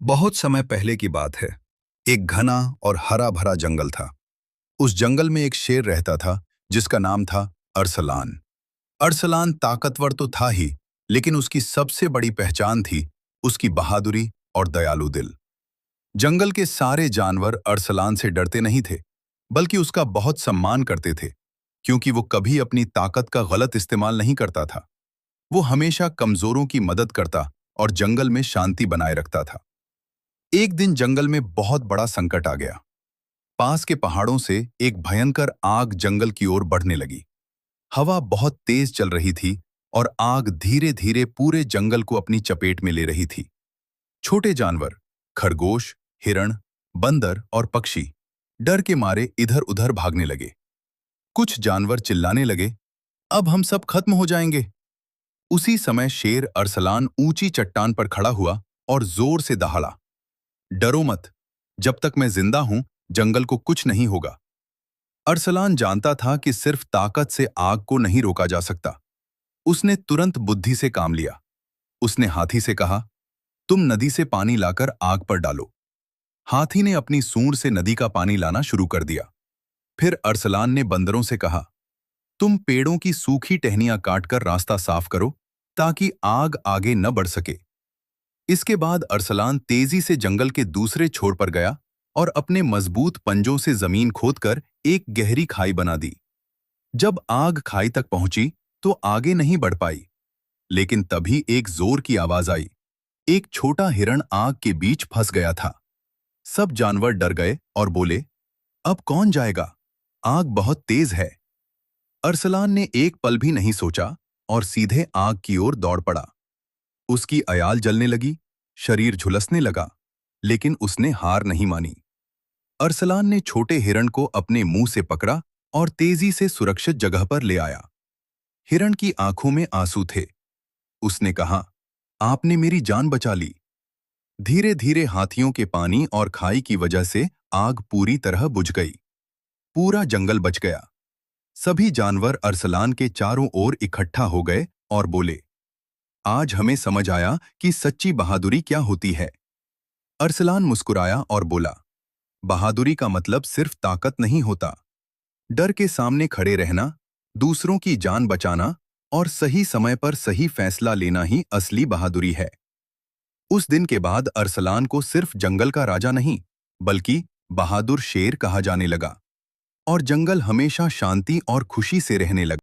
बहुत समय पहले की बात है। एक घना और हरा भरा जंगल था। उस जंगल में एक शेर रहता था जिसका नाम था अरसलान। अरसलान ताकतवर तो था ही, लेकिन उसकी सबसे बड़ी पहचान थी उसकी बहादुरी और दयालु दिल। जंगल के सारे जानवर अरसलान से डरते नहीं थे, बल्कि उसका बहुत सम्मान करते थे, क्योंकि वो कभी अपनी ताकत का गलत इस्तेमाल नहीं करता था। वो हमेशा कमजोरों की मदद करता और जंगल में शांति बनाए रखता था। एक दिन जंगल में बहुत बड़ा संकट आ गया। पास के पहाड़ों से एक भयंकर आग जंगल की ओर बढ़ने लगी। हवा बहुत तेज चल रही थी और आग धीरे धीरे पूरे जंगल को अपनी चपेट में ले रही थी। छोटे जानवर, खरगोश, हिरण, बंदर और पक्षी डर के मारे इधर उधर भागने लगे। कुछ जानवर चिल्लाने लगे, अब हम सब खत्म हो जाएंगे। उसी समय शेर अरसलान ऊंची चट्टान पर खड़ा हुआ और जोर से दहाड़ा, डरो मत, जब तक मैं जिंदा हूं जंगल को कुछ नहीं होगा। अरसलान जानता था कि सिर्फ ताकत से आग को नहीं रोका जा सकता। उसने तुरंत बुद्धि से काम लिया। उसने हाथी से कहा, तुम नदी से पानी लाकर आग पर डालो। हाथी ने अपनी सूंड से नदी का पानी लाना शुरू कर दिया। फिर अरसलान ने बंदरों से कहा, तुम पेड़ों की सूखी टहनियां काटकर रास्ता साफ करो ताकि आग आगे न बढ़ सके। इसके बाद अरसलान तेजी से जंगल के दूसरे छोर पर गया और अपने मजबूत पंजों से जमीन खोदकर एक गहरी खाई बना दी। जब आग खाई तक पहुंची तो आगे नहीं बढ़ पाई, लेकिन तभी एक जोर की आवाज आई। एक छोटा हिरण आग के बीच फंस गया था। सब जानवर डर गए और बोले, अब कौन जाएगा? आग बहुत तेज है। अरसलान ने एक पल भी नहीं सोचा और सीधे आग की ओर दौड़ पड़ा। उसकी अयाल जलने लगी, शरीर झुलसने लगा, लेकिन उसने हार नहीं मानी। अरसलान ने छोटे हिरण को अपने मुंह से पकड़ा और तेजी से सुरक्षित जगह पर ले आया। हिरण की आंखों में आंसू थे। उसने कहा, आपने मेरी जान बचा ली। धीरे धीरे हाथियों के पानी और खाई की वजह से आग पूरी तरह बुझ गई। पूरा जंगल बच गया। सभी जानवर अरसलान के चारों ओर इकट्ठा हो गए और बोले, आज हमें समझ आया कि सच्ची बहादुरी क्या होती है। अरसलान मुस्कुराया और बोला, बहादुरी का मतलब सिर्फ ताकत नहीं होता। डर के सामने खड़े रहना, दूसरों की जान बचाना और सही समय पर सही फैसला लेना ही असली बहादुरी है। उस दिन के बाद अरसलान को सिर्फ जंगल का राजा नहीं, बल्कि बहादुर शेर कहा जाने लगा और जंगल हमेशा शांति और खुशी से रहने लगा।